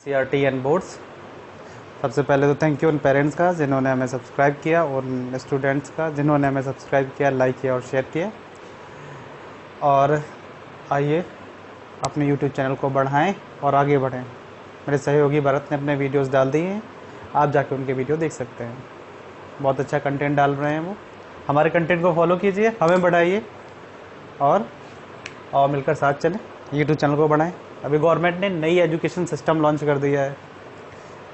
CRT and boards. सबसे पहले तो थैंक यू उन पेरेंट्स का जिन्होंने हमें सब्सक्राइब किया और उन स्टूडेंट्स का जिन्होंने हमें सब्सक्राइब किया, लाइक किया और शेयर किया। और आइए अपने यूट्यूब चैनल को बढ़ाएं और आगे बढ़ें। मेरे सहयोगी भरत ने अपने वीडियोस डाल दिए हैं, आप जाके उनके वीडियो देख सकते हैं। बहुत अच्छा कंटेंट डाल रहे हैं वो। हमारे कंटेंट को फॉलो कीजिए, हमें बढ़ाइए और मिलकर साथ चलें, यूट्यूब चैनल को बढ़ाएं। अभी गवर्नमेंट ने नई एजुकेशन सिस्टम लॉन्च कर दिया है।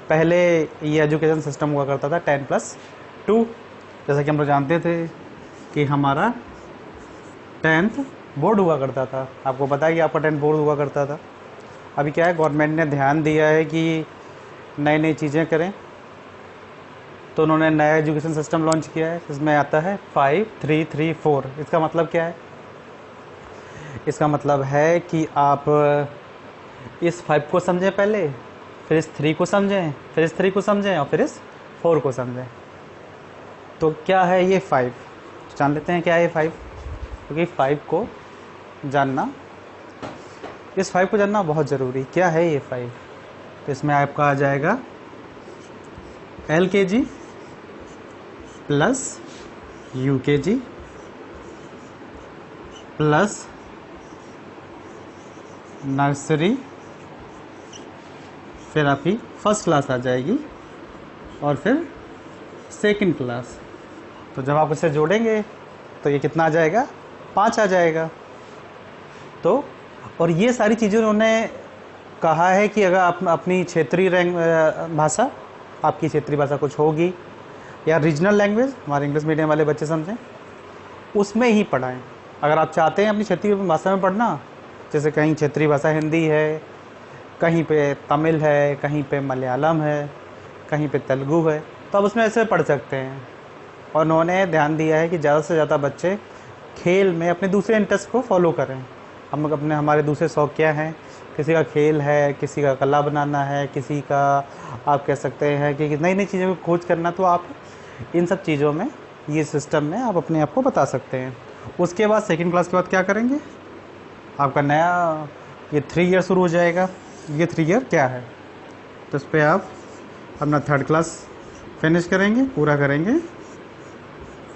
पहले ये एजुकेशन सिस्टम हुआ करता था 10+2। जैसा कि हम लोग जानते थे कि हमारा 10th बोर्ड हुआ करता था। आपको पता है कि आपका 10th बोर्ड हुआ करता था। अभी क्या है, गवर्नमेंट ने ध्यान दिया है कि नई नई चीज़ें करें, तो उन्होंने नया एजुकेशन सिस्टम लॉन्च किया है। इसमें आता है 5-3-3-4। इसका मतलब क्या है? इसका मतलब है कि आप इस 5 को समझें पहले, फिर इस 3 को समझें, फिर इस 3 को समझें और फिर इस 4 को समझें। तो क्या है ये 5? जान लेते हैं क्या है ये 5, क्योंकि 5 को जानना, इस 5 को जानना बहुत ज़रूरी। क्या है ये 5? तो इसमें आपका आ जाएगा LKG plus UKG plus nursery, फिर आपकी फर्स्ट क्लास आ जाएगी और फिर सेकंड क्लास। तो जब आप इसे जोड़ेंगे तो ये कितना आ जाएगा? 5 आ जाएगा। तो और ये सारी चीज़ें उन्होंने कहा है कि अगर आप अपनी क्षेत्रीय भाषा, आपकी क्षेत्रीय भाषा कुछ होगी या रीजनल लैंग्वेज, हमारे इंग्लिश मीडियम वाले बच्चे समझें, उसमें ही पढ़ाएं। अगर आप चाहते हैं अपनी क्षेत्रीय भाषा में पढ़ना, जैसे कहीं क्षेत्रीय भाषा हिंदी है, कहीं पे तमिल है, कहीं पे मलयालम है, कहीं पे तेलुगु है, तो आप उसमें ऐसे पढ़ सकते हैं। और उन्होंने ध्यान दिया है कि ज़्यादा से ज़्यादा बच्चे खेल में अपने दूसरे इंटरेस्ट को फॉलो करें। हम अपने हमारे दूसरे शौक़ क्या हैं? किसी का खेल है, किसी का कला बनाना है, किसी का आप कह सकते हैं कि नई नई चीज़ों को खोज करना। तो आप इन सब चीज़ों में, ये सिस्टम में आप अपने आप को बता सकते हैं। उसके बाद सेकंड क्लास के बाद क्या करेंगे? आपका नया ये 3 ईयर शुरू हो जाएगा। ये 3 ईयर क्या है? तो इस पर आप अपना 3rd क्लास फिनिश करेंगे, पूरा करेंगे,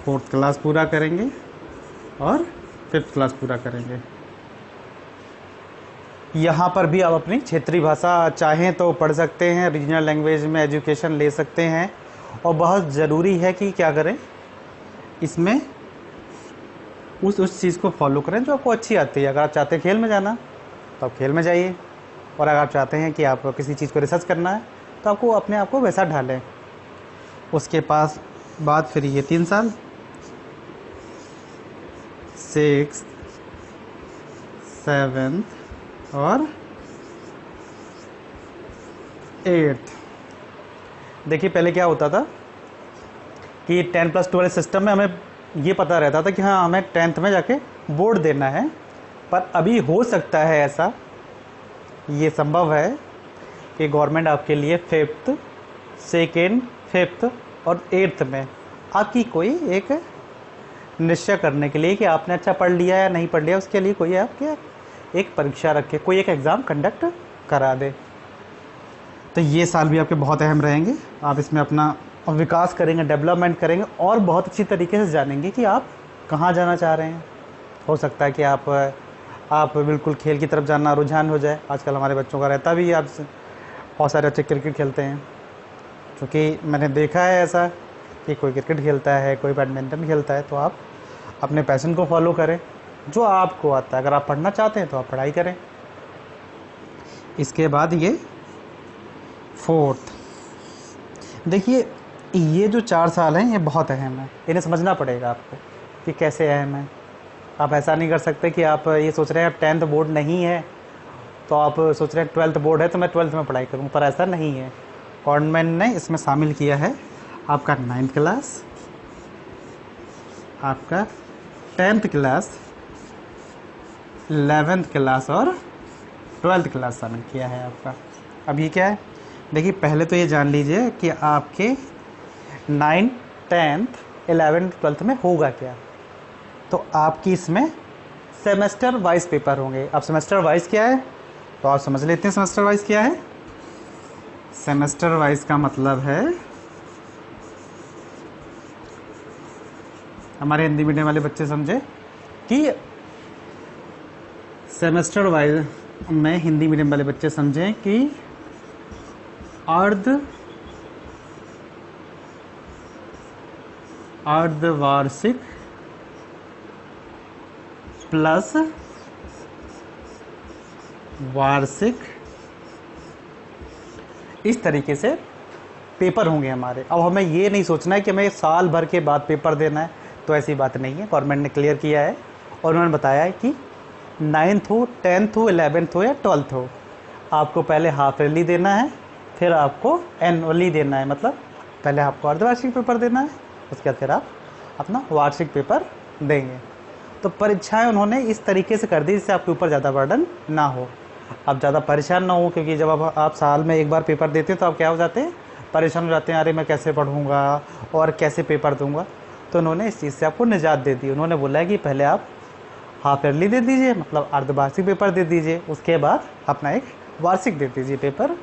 4th क्लास पूरा करेंगे और 5th क्लास पूरा करेंगे। यहाँ पर भी आप अपनी क्षेत्रीय भाषा चाहें तो पढ़ सकते हैं, रीजनल लैंग्वेज में एजुकेशन ले सकते हैं। और बहुत ज़रूरी है कि क्या करें, इसमें उस चीज़ को फॉलो करें जो आपको अच्छी आती है। अगर आप चाहते हैं खेल में जाना तो आप खेल में जाइए, और अगर आप चाहते हैं कि आप किसी चीज़ को रिसर्च करना है तो आपको अपने आप को वैसा ढालें। उसके बाद फिर ये 3 साल, 6th, 7th और 8th। देखिए पहले क्या होता था कि 10+2 वाले सिस्टम में हमें ये पता रहता था कि हाँ, हमें 10th में जाके बोर्ड देना है। पर अभी हो सकता है ऐसा, ये संभव है कि गवर्नमेंट आपके लिए 5th, 2nd, 5th और 8th में आपकी कोई एक निश्चय करने के लिए कि आपने अच्छा पढ़ लिया या नहीं पढ़ लिया, उसके लिए कोई आपके एक परीक्षा रखे, कोई एक एग्ज़ाम कंडक्ट करा दे। तो ये साल भी आपके बहुत अहम रहेंगे। आप इसमें अपना विकास करेंगे, डेवलपमेंट करेंगे और बहुत अच्छी तरीके से जानेंगे कि आप कहाँ जाना चाह रहे हैं। हो सकता है कि आप बिल्कुल खेल की तरफ जाना रुझान हो जाए। आजकल हमारे बच्चों का रहता भी है, आप बहुत सारे बच्चे क्रिकेट खेलते हैं, क्योंकि मैंने देखा है ऐसा कि कोई क्रिकेट खेलता है, कोई बैडमिंटन खेलता है। तो आप अपने पैशन को फॉलो करें जो आपको आता है। अगर आप पढ़ना चाहते हैं तो आप पढ़ाई करें। इसके बाद ये 4th, देखिए ये जो 4 साल हैं ये बहुत अहम है। इन्हें समझना पड़ेगा आपको कि कैसे अहम है। आप ऐसा नहीं कर सकते कि आप ये सोच रहे हैं अब 10th बोर्ड नहीं है तो आप सोच रहे हैं 12th बोर्ड है तो मैं 12th में पढ़ाई करूँ, पर ऐसा नहीं है। गवर्नमेंट ने इसमें शामिल किया है आपका 9th क्लास, आपका 10th क्लास, 11th क्लास और 12th क्लास शामिल किया है आपका। अब ये क्या है, देखिए पहले तो ये जान लीजिए कि आपके 9th, 10th, 11th, 12th में होगा क्या। तो आपकी इसमें सेमेस्टर वाइज पेपर होंगे। अब सेमेस्टर वाइज क्या है तो आप समझ लेते हैं सेमेस्टर वाइज क्या है। सेमेस्टर वाइज का मतलब है हमारे हिंदी मीडियम वाले बच्चे समझे कि सेमेस्टर वाइज में हिंदी मीडियम वाले बच्चे समझें कि अर्धवार्षिक प्लस वार्षिक इस तरीके से पेपर होंगे हमारे। अब हमें ये नहीं सोचना है कि हमें साल भर के बाद पेपर देना है, तो ऐसी बात नहीं है। गवर्नमेंट ने क्लियर किया है और उन्होंने बताया है कि 9th हो, 10th हो, 11th हो या 12th हो, आपको पहले हाफ ईयरली देना है, फिर आपको एनुअली देना है। मतलब पहले आपको अर्धवार्षिक पेपर देना है, उसके बाद फिर आप अपना वार्षिक पेपर देंगे। तो परीक्षाएं उन्होंने इस तरीके से कर दी जिससे आपके ऊपर ज़्यादा बर्डन ना हो, आप ज़्यादा परेशान ना हो। क्योंकि जब आप साल में एक बार पेपर देते हैं तो आप क्या हो जाते हैं, परेशान हो जाते हैं, अरे मैं कैसे पढ़ूंगा और कैसे पेपर दूंगा। तो उन्होंने इस चीज़ से आपको निजात दे दी। उन्होंने बोला है कि पहले आप हाफ ईयरली दे दीजिए, मतलब अर्धवार्षिक पेपर दे दीजिए, उसके बाद अपना एक वार्षिक दे दीजिए पेपर,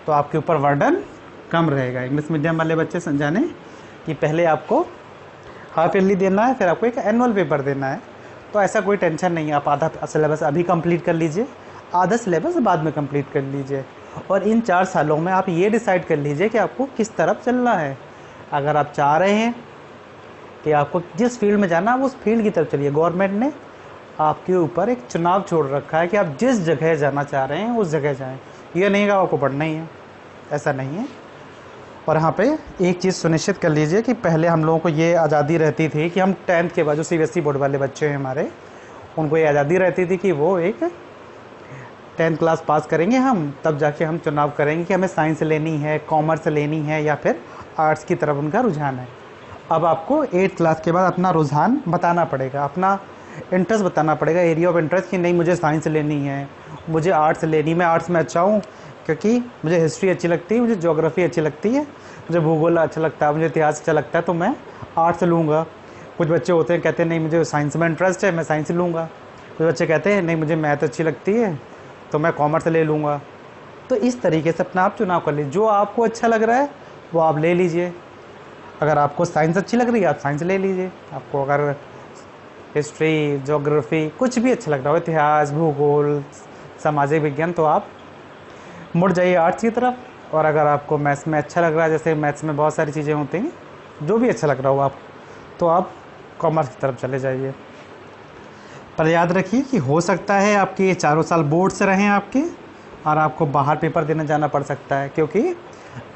तो आपके ऊपर बर्डन कम रहेगा। इंग्लिश मीडियम वाले बच्चे समझाने कि पहले आपको हाफ ईयरली देना है, फिर आपको एक एनुअल पेपर देना है। तो ऐसा कोई टेंशन नहीं है, आप आधा सिलेबस अभी कंप्लीट कर लीजिए, आधा सिलेबस बाद में कंप्लीट कर लीजिए। और इन 4 सालों में आप ये डिसाइड कर लीजिए कि आपको किस तरफ चलना है। अगर आप चाह रहे हैं कि आपको जिस फील्ड में जाना है उस फील्ड की तरफ चलिए। गवर्नमेंट ने आपके ऊपर एक चुनाव छोड़ रखा है कि आप जिस जगह जाना चाह रहे हैं उस जगह जाएं। ये नहीं कि आपको पढ़ना ही है, ऐसा नहीं है। और यहाँ पे एक चीज़ सुनिश्चित कर लीजिए कि पहले हम लोगों को ये आज़ादी रहती थी कि हम 10th के बाद, जो CBSE बोर्ड वाले बच्चे हैं हमारे, उनको ये आज़ादी रहती थी कि वो एक 10th क्लास पास करेंगे हम, तब जाके हम चुनाव करेंगे कि हमें साइंस लेनी है, कॉमर्स लेनी है या फिर आर्ट्स की तरफ उनका रुझान है। अब आपको 8th क्लास के बाद अपना रुझान बताना पड़ेगा, अपना इंटरेस्ट बताना पड़ेगा, एरिया ऑफ इंटरेस्ट, कि नहीं मुझे साइंस लेनी है, मुझे आर्ट्स लेनी, मैं आर्ट्स में अच्छा हूँ क्योंकि मुझे हिस्ट्री अच्छी लगती है, मुझे ज्योग्राफी अच्छी लगती है, मुझे भूगोल अच्छा लगता है, मुझे इतिहास अच्छा लगता है, तो मैं आर्ट्स लूँगा। कुछ बच्चे होते हैं कहते हैं नहीं मुझे साइंस में इंटरेस्ट है, मैं साइंस लूँगा। कुछ बच्चे कहते हैं नहीं मुझे मैथ अच्छी लगती है तो मैं कॉमर्स ले लूँगा। तो इस तरीके से अपना आप चुनाव कर लीजिए, जो आपको अच्छा लग रहा है वो आप ले लीजिए। अगर आपको साइंस अच्छी लग रही है आप साइंस ले लीजिए, आपको अगर हिस्ट्री, ज्योग्राफी कुछ भी अच्छा लग रहा हो, इतिहास, भूगोल, सामाजिक विज्ञान, तो आप मुड़ जाइए आर्ट्स की तरफ। और अगर आपको मैथ्स में अच्छा लग रहा है, जैसे मैथ्स में बहुत सारी चीज़ें होती हैं, जो भी अच्छा लग रहा हो आप, तो आप कॉमर्स की तरफ चले जाइए। पर याद रखिए कि हो सकता है आपके ये 4 साल बोर्ड से रहें आपके, और आपको बाहर पेपर देने जाना पड़ सकता है, क्योंकि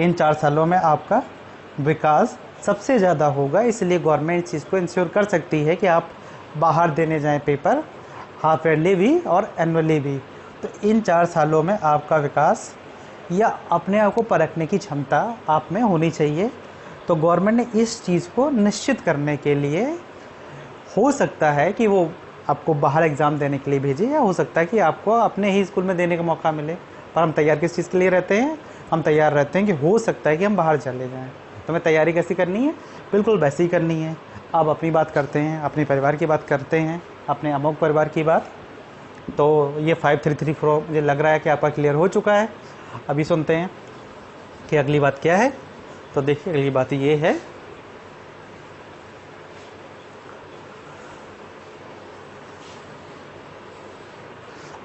इन 4 सालों में आपका विकास सबसे ज़्यादा होगा। इसलिए गवर्नमेंट इस चीज़ को इंश्योर कर सकती है कि आप बाहर देने जाएं पेपर, हाफ ईयरली भी और एनुअली भी। तो इन 4 सालों में आपका विकास या अपने आप को परखने की क्षमता आप में होनी चाहिए। तो गवर्नमेंट ने इस चीज़ को निश्चित करने के लिए, हो सकता है कि वो आपको बाहर एग्ज़ाम देने के लिए भेजे, या हो सकता है कि आपको अपने ही स्कूल में देने का मौका मिले। पर हम तैयार किस चीज़ के लिए रहते हैं, हम तैयार रहते हैं कि हो सकता है कि हम बाहर चले जाएं। तो हमें तैयारी कैसी करनी है, बिल्कुल वैसी ही करनी है। अब अपनी बात करते हैं, अपने परिवार की बात करते हैं, अपने अमुक परिवार की बात। तो ये 5334 मुझे लग रहा है कि आपका क्लियर हो चुका है। अभी सुनते हैं कि अगली बात क्या है। तो देखिए अगली बात ये है,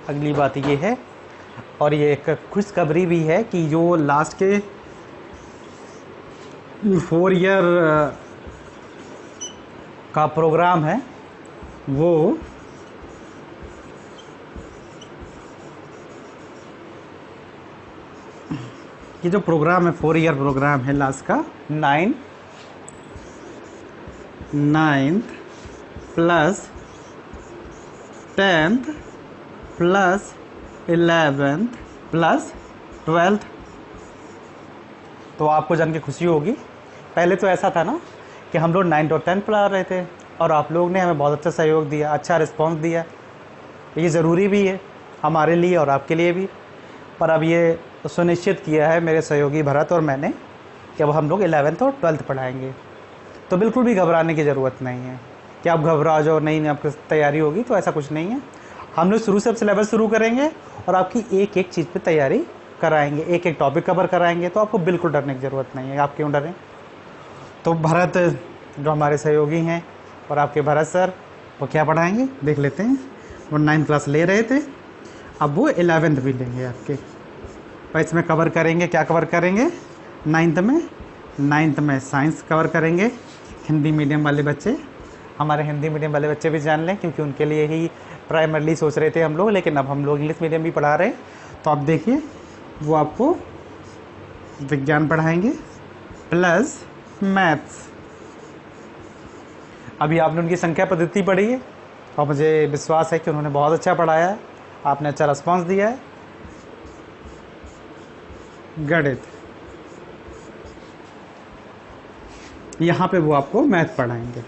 अगली बात ये है, और ये एक खुशखबरी भी है कि जो लास्ट के 4 ईयर का प्रोग्राम है, वो ये जो प्रोग्राम है 4 ईयर प्रोग्राम है लास्ट का, 9th plus 10th plus 11th plus 12th। तो आपको जान के खुशी होगी, पहले तो ऐसा था ना कि हम लोग 9th और 10th पढ़ा रहे थे, और आप लोग ने हमें बहुत अच्छा सहयोग दिया, अच्छा रिस्पांस दिया। ये ज़रूरी भी है हमारे लिए और आपके लिए भी। पर अब ये सुनिश्चित किया है मेरे सहयोगी भरत और मैंने कि अब हम लोग 11th और 12th पढ़ाएंगे। तो बिल्कुल भी घबराने की ज़रूरत नहीं है कि आप घबरा जाओ, नहीं आपकी तैयारी होगी, तो ऐसा कुछ नहीं है। हम लोग शुरू से अब सिलेबस शुरू करेंगे और आपकी एक एक चीज़ पे तैयारी कराएंगे, एक एक टॉपिक कवर कराएंगे, तो आपको बिल्कुल डरने की ज़रूरत नहीं है। आप क्यों डरें? तो भरत जो हमारे सहयोगी हैं और आपके भरत सर, वो क्या पढ़ाएंगे देख लेते हैं। वो 9th क्लास ले रहे थे, अब वो 11th भी लेंगे आपके। और इसमें कवर करेंगे, क्या कवर करेंगे 9th में साइंस कवर करेंगे। हिंदी मीडियम वाले बच्चे, हमारे हिंदी मीडियम वाले बच्चे भी जान लें, क्योंकि उनके लिए ही प्राइमरली सोच रहे थे हम लोग, लेकिन अब हम लोग इंग्लिश मीडियम भी पढ़ा रहे हैं। तो आप देखिए, वो आपको विज्ञान पढ़ाएंगे प्लस मैथ्स। अभी आपने उनकी संख्या पद्धति पढ़ी है और मुझे विश्वास है कि उन्होंने बहुत अच्छा पढ़ाया है, आपने अच्छा रिस्पॉन्स दिया है। गणित, यहाँ पे वो आपको मैथ पढ़ाएंगे।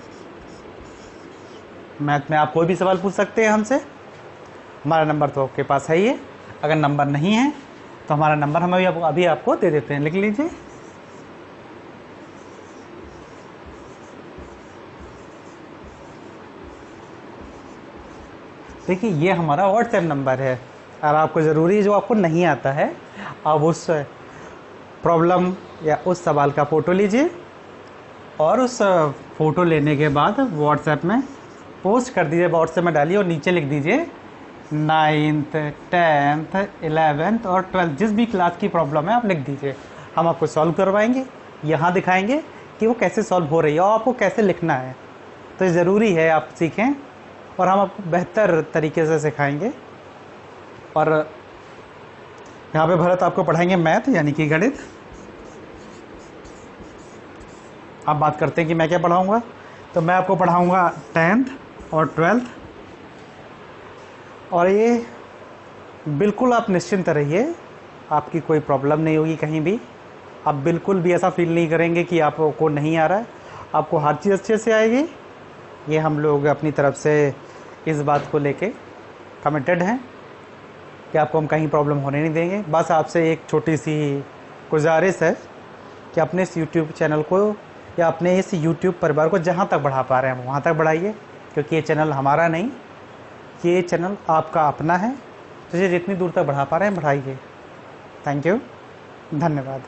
मैथ में आप कोई भी सवाल पूछ सकते हैं हमसे, हमारा नंबर तो आपके पास है ही है। अगर नंबर नहीं है तो हमारा नंबर हम अभी आपको दे देते हैं, लिख लीजिए। देखिए, ये हमारा व्हाट्सएप नंबर है। और आपको ज़रूरी जो आपको नहीं आता है, आप उस प्रॉब्लम या उस सवाल का फ़ोटो लीजिए और उस फ़ोटो लेने के बाद व्हाट्सएप में पोस्ट कर दीजिए, व्हाट्सएप में डालिए और नीचे लिख दीजिए 9th 10th 11th और 12th, जिस भी क्लास की प्रॉब्लम है आप लिख दीजिए। हम आपको सॉल्व करवाएंगे, यहाँ दिखाएंगे कि वो कैसे सॉल्व हो रही है और आपको कैसे लिखना है। तो ये ज़रूरी है आप सीखें और हम आपको बेहतर तरीके से सिखाएंगे। और यहाँ पे भरत आपको पढ़ाएंगे मैथ यानी कि गणित। आप बात करते हैं कि मैं क्या पढ़ाऊँगा, तो मैं आपको पढ़ाऊँगा 10th और 12th। और ये बिल्कुल आप निश्चिंत रहिए, आपकी कोई प्रॉब्लम नहीं होगी कहीं भी। आप बिल्कुल भी ऐसा फील नहीं करेंगे कि आपको नहीं आ रहा है, आपको हर चीज़ अच्छे से आएगी। ये हम लोग अपनी तरफ से इस बात को लेके कमिटेड हैं कि आपको हम कहीं प्रॉब्लम होने नहीं देंगे। बस आपसे एक छोटी सी गुजारिश है कि अपने इस यूट्यूब चैनल को या अपने इस यूट्यूब परिवार को जहाँ तक बढ़ा पा रहे हैं वहाँ तक बढ़ाइए, क्योंकि ये चैनल हमारा नहीं, ये चैनल आपका अपना है। तो ये जितनी दूर तक बढ़ा पा रहे हैं बढ़ाइए। थैंक यू, धन्यवाद।